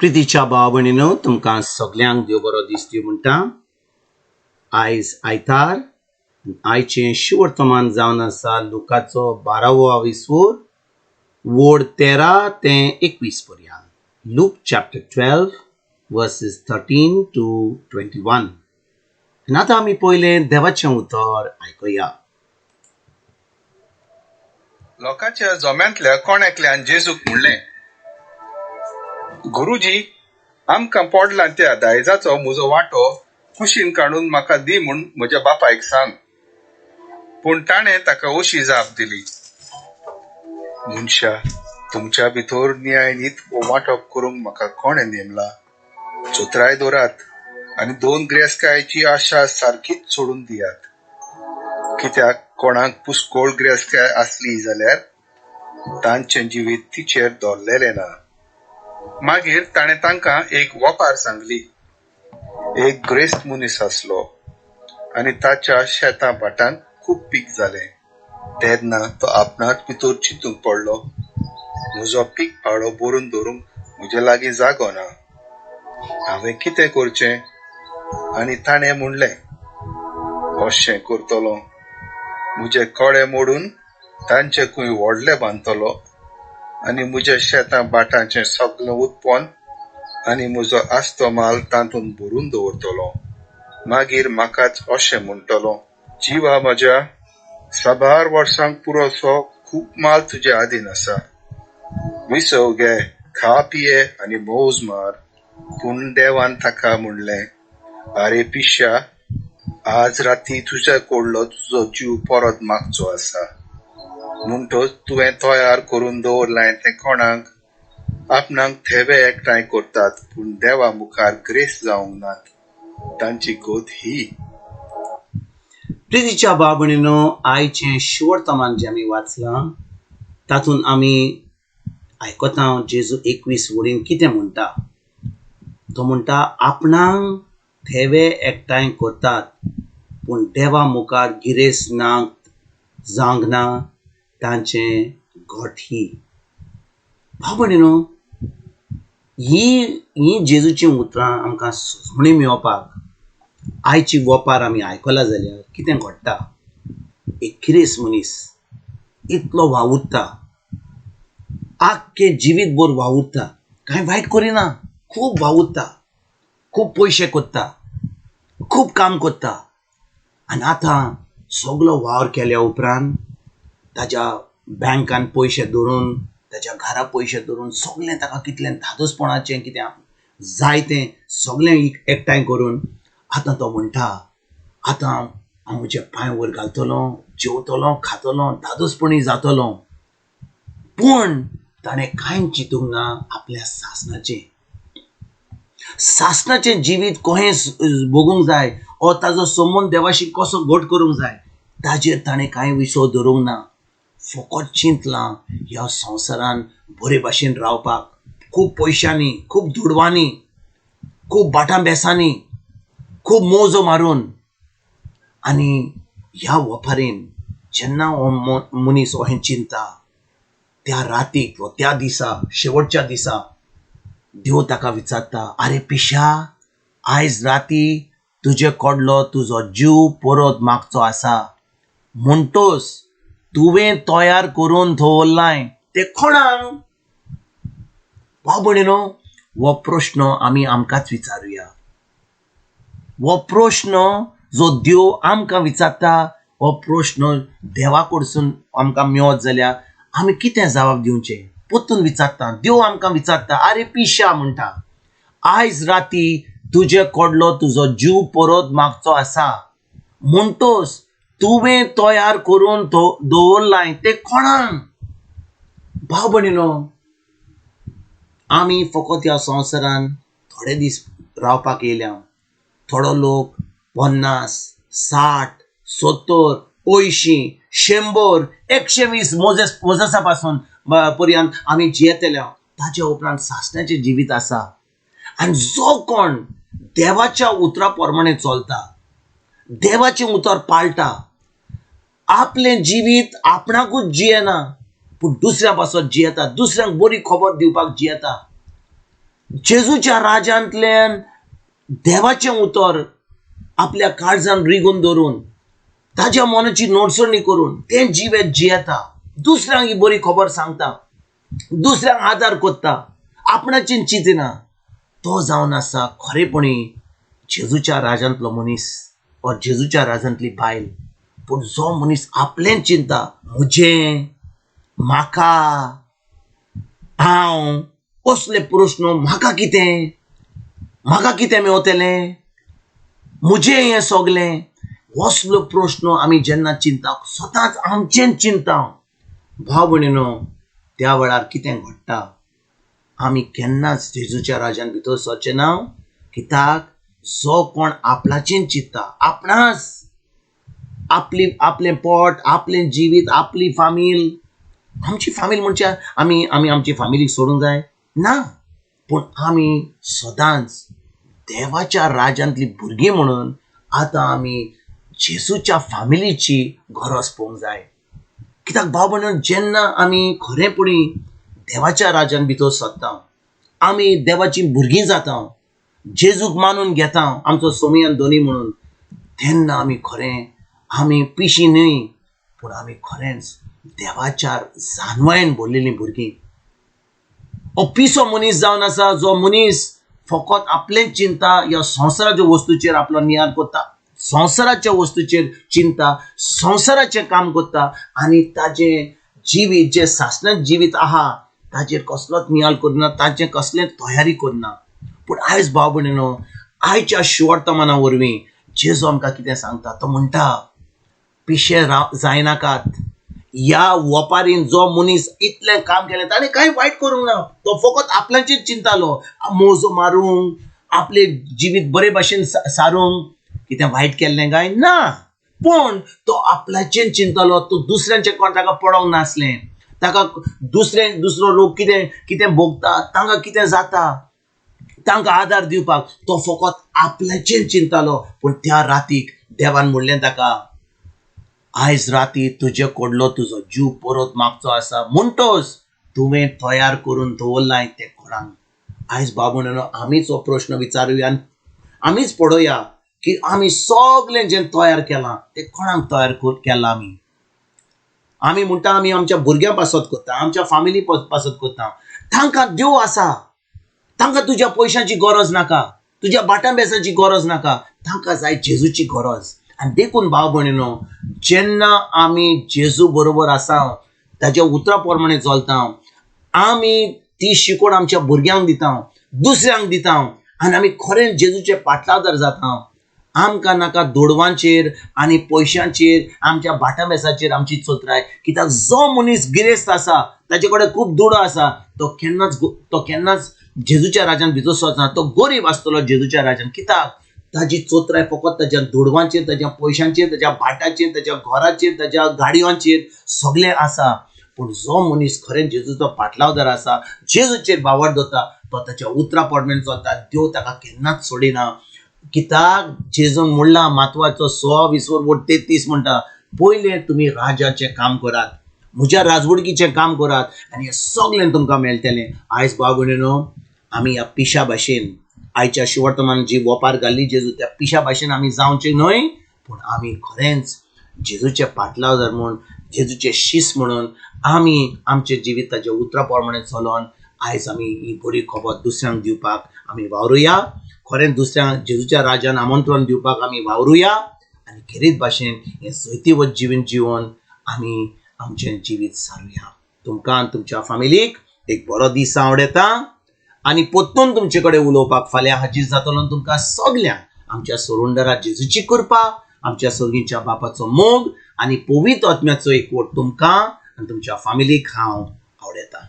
प्रितीच्या भाव भयणीनो तुमकां सगल्यांक देव बरो दीस दिवं म्हणटा. आयज आयतार आयचें शुभ वर्तमान जावन आसा लुकाचो 12वो विसवोर वोड 13 ते 21 पर्यंत. Look chapter 12 versus 13 to 21. आनी आतां आमी पयलें देवाचें उतर आयकुया. लोकांच्या जोम्यांतल्या कोण एकल्यान जेजूक म्हणलें, गुरुजी, आमकां पोडला त्या दायजाचो म्हजो वांटो कुशीन काडून म्हाका दी म्हूण म्हज्या बापायक सांग. पूण ताणें ताका अशी जाप दिली, मनशा, तुमच्या भितर न्यायनीत हो वांटप करूंक म्हाका कोणें नेमला? चोत्राय दोरात आनी 2 गिरेस्तकायची आशा सारकीच सोडून दियात. कित्याक कोणाक पुस्कोळ गिरेस्तकाय आसली जाल्यार तांचें जिवीत तिचेर दवरलेलें ना. मागीर ताणें तांकां एक वपार सांगली. एक गिरेस्त मनीस आसलो आनी ताच्या शेतां भाटांत खूब पीक जालें. तेन्ना तो आपणाच भितर चिंतूंक पडलो, म्हजो पीक पाळो भरून दवरूंक म्हजे लागीं जागो ना. हांवें कितें करचें? आनी ताणें म्हणलें, अशें करतलों, म्हजे कोडे मोडून तांचे खंय व्हडले बांदतलो आनी म्हज्या शेतां भाटांचें सगळें उत्पन्न आनी म्हजो आस्तो माल तातूंत भरून दवरतलो. मागीर म्हाकाच अशें म्हणटलो, जिवा म्हज्या, 10 वर्सांक पुरोसो खूब माल तुजे आदीन आसा. विसव घे, खा पिये आनी मौज मार. पूण देवान ताका म्हणलें, आरे पिश्या, आज राती तुज्या कोडलो तुजो जीव परत मागचो आसा. म्हणटच तुवें तयार करून दवरलां तें कोणाक? आपणाक थेवे एकठांय करतात पूण देवा मुखार ग्रेस्त जावंक नात. तांची गोत ही. प्रितीच्या भाव भयणीनो, आयचें शुभ वर्तमान जें आमी वाचलां तातूंत आमी आयकता जेजू 21 वडीन कितें म्हणटा. तो म्हणटा, आपणाक थेवे एकठांय करतात पूण देवा मुखार गिरेस्त जावंक ना तांचें घोट ही. भाव भयणीनो, ही जेजूची उतरां आमकां सुचोवणी मेळोवपाक आयची वपार आमी आयकला जाल्यार कितें घडटा. एक गिरेस्त मनीस इतलो वावुरता, आख्खें जिवीत भर वावुरता, कांय वायट करिना, खूब वावुरता, खूब पयशे करता, खूब काम करता. आनी आतां सगळो वावर केल्या उपरांत ताच्या बँकान पयशे दवरून, ताच्या घरा पयशे दवरून सगळें ताका कितलें धादोसपणाचें कितें जाय तें सगळें एकठांय करून आतां तो म्हणटा, आतां हांव म्हजे पांय वयर घालतलो, जेवतलो, खातलो, धादोसपणी जातलो. पूण ताणें कांयच चिंतूंक ना आपल्या सासणाचें जिवीत कशें भोगूंक जाय, ओ ताजो संबंद देवाशी कसो घट करूंक जाय, ताजेर ताणें कांय विसव धरूंक ना. फकत चिंतलां ह्या संवसारान बरे भाशेन रावपाक, खूब पयशांनी, खूब दुडवांनी, खूब भाटां बेसांनी, खूब मौजो मारून. आनी ह्या वपारेन जेन्ना हो मनीस अशें चिंतता, त्या रातीक वा त्या दिसा, शेवटच्या दिसा देव ताका विचारता, आरे पिश्या, आयज राती तुजे कोडलो तुजो जीव परत मागचो आसा. म्हणटोच तुवें तयार करून दवरलाय तें कोणाक? भाव भयणीनो, हो प्रश्न आमी आमकांच विचारुया. हो प्रश्न जो देव आमकां विचारता, हो प्रश्न देवा कडसून आमकां मेळत जाल्यार आमी कितें जबाब दिवचें? परतून विचारता, देव आमकां विचारता, आरे पिश्या म्हणटा, आयज राती तुजे कोडलो तुजो जीव परत मागचो आसा. म्हणटोच तुवें तयार करून दवरलाय तें कोणाक? भाव भयणीनो, आमी फकत ह्या संवसारान थोडे दीस रावपाक येयल्या. थोडो लोक 50, 60, 70, 80, 100, 120 मोजसा पासून पर्यंत आमी जियेतल्या. ताच्या उपरांत सासणाचें जिवीत आसा. आनी जो कोण देवाच्या उतरा प्रमाणे चलता, देवाचें उतर पाळटा, आपलें जिवीत आपणाकूच जियेना पूण दुसऱ्या पासत जियेता, दुसऱ्यांक बरी खबर दिवपाक जियेता. जेजूच्या राजांतल्यान देवाचें उतर आपल्या काळजान रिगून धरून ताज्या मनाची नोडसणी करून तें जिवेत जियेता, दुसऱ्यांक ही बरी खबर सांगता, दुसऱ्यांक आदार कोत्ता, आपणाचें चिंतना, तो जावन आसा खरेपणी जेजूच्या राजांतलो मनीस वा जेजूच्या राजांतली बायल. पूण जो मनीस आपलें चिंता, म्हजें, म्हाका, हांव असले प्रश्न, म्हाका कितें मेवतलें, म्हजें हें सगलें, असलो प्रश्न आमी जेन्ना चिंता, सदांच आमचें चिंता, भाव भयणीनो, त्या वेळार कितें घडटा, आमी केन्नाच जेजूच्या राजान भितर सरचें ना. कित्याक जो कोण आपणाचें चिंतता, आपणाच आपलें पोट, आपलें जिवीत, आपली फामील, आमची फामील म्हणजे आमी आमची फामिलीक सोडूंक जाय ना, पूण आमी सदांच देवाच्या राजांतली भुरगीं म्हणून आतां आमी जेजूच्या फामिलीची गरज पळोवंक जाय. कित्याक भाव भयणीनो, जेन्ना आमी खरेपणी देवाच्या राजान भितर सरता, आमी देवाची भुरगीं जाता, जेजूक मानून घेता आमचो सोमी आनी दोनी म्हणून, तेन्ना आमी पिशी न्हय, पूण आमी खरेंच देवाच्या जानवायेन भरलेलीं भुरगीं. हो पिसो मनीस जावन आसा जो मनीस फकत आपलें चिंता, ह्या संवसाराच्या वस्तूचेर आपलो नियाळ कोत्ता, संवसाराच्या वस्तूचेर चिंता, संवसाराचें काम कोत्ता आनी ताजें जिवीत जें सासणाचें जिवीत आहा ताचेर कसलोच नियाळ करना, ताचें कसलें तयारी करना. पूण आयज भाव भयणीनो, आयच्या शुवर्तमाना वरवीं जेजू आमकां कितें सांगता, तो म्हणटा, पिशे जायनाकात. ह्या वपारीन जो मनीस इतलें काम केलें ताणें कांय वायट करूंक ना, तो फकत आपल्याचेच चिंतालो, मोजो मारूंक, आपलें जिवीत बरे भाशेन सारूंक. कितें वायट केल्लें काय ना, पूण तो आपल्याचें चिंतालो, तो दुसऱ्यांचें कोण ताका पडोंक नासलें, ताका दुसरो लोक कितें भोगता, तांकां कितें जाता, तांकां आदार दिवपाक तो फकत आपल्याचें चिंतालो. पूण त्या रातीक देवान म्हणलें ताका, आयज राती तुजे कडलो तुजो जीव परत मागचो आसा, म्हणटोच तुवें तयार करून दवरलाय तें कोणाक. आयज भाव भयणीनो, आमीच हो प्रश्न विचारुया आनी आमीच पळोवया की आमी सगलें जें तयार केलां तें कोणाक तयार केलां. आमी म्हणटा आमी आमच्या भुरग्यां पासत करता, आमच्या फामिली पासत करता, तांकां देव आसा, तांकां तुज्या पयशांची गरज नाका, तुज्या बाटां बेसाची गरज नाका, तांकां जाय जेजूची गरज. आनी देखून भाव भयणीनो, जेन्ना आमी जेजू बरोबर आसा, ताच्या उतरा प्रमाणे चलता, आमी ती शिकवण आमच्या भुरग्यांक दिता, दुसऱ्यांक दिता आनी आमी खरें जेजूचे पाटलादार जाता. आमकां नाका दोडवांचेर आनी पयशांचेर, आमच्या बाटा बेसाचेर आमची चोत्राय. कित्याक जो मनीस गिरेस्त आसा, ताचे कडेन खूब दुडो आसा, तो केन्नाच जेजूच्या राजान भितर सरचना, तो गरीब आसतलो जेजूच्या राजान. कित्याक ताजी चोत्राय फकत ताच्या दुडवांचेर, ताच्या पयशांचेर, ताच्या भाटाचेर, ताच्या घराचेर, ताच्या गाडयांचेर सगळें आसा. पूण जो मनीस खरें जेजूचो पाटलावदार आसा, जेजूचेर बावर दवरता, तो ताच्या उतरा प्रमाणे चलता, देव ताका केन्नाच सोडिना. कित्याक जेजून म्हणलां मातवाचो 6:20-33 म्हणटा, पयलें तुमी राजाचें काम करात, म्हज्या राजवडकीचें काम करात आनी हें सगलें तुमकां मेळटलें. आयज भाव भयणीनो, आमी ह्या पिशा भाशेन आयच्या शिवर्तमान जी वपार घाल्ली जेजू, त्या पिशा भाशेन आमी जावचें न्हय, पूण आमी खरेंच जेजूचे पाटलावदार म्हूण, जेजूचे शिस म्हणून आमी आमचें जिवीत ताच्या उतरा प्रमाणे चलोन आयज आमी ही बरी खबर दुसऱ्यांक दिवपाक आमी वावरुया. खरें दुसऱ्यांक जेजूच्या राजान आमंत्रण दिवपाक आमी वावरुया आनी खेरीत भाशेन हें जैतिवत जिवीत जिवन आमी आमचें जिवीत सारुया. तुमकां आनी तुमच्या फामिलीक एक बरो दीस हांव येता आनी परतून तुमचे कडेन उलोवपाक फाल्यां हाजीर जातलो. तुमकां सगल्यांक आमच्या सोरुंडरा जेजूची कृपा, आमच्या सगळींच्या बापाचो मोग आनी पवित्र आत्म्याचो एकवट तुमकां आनी तुमच्या फामिलीक हांव आवडयता.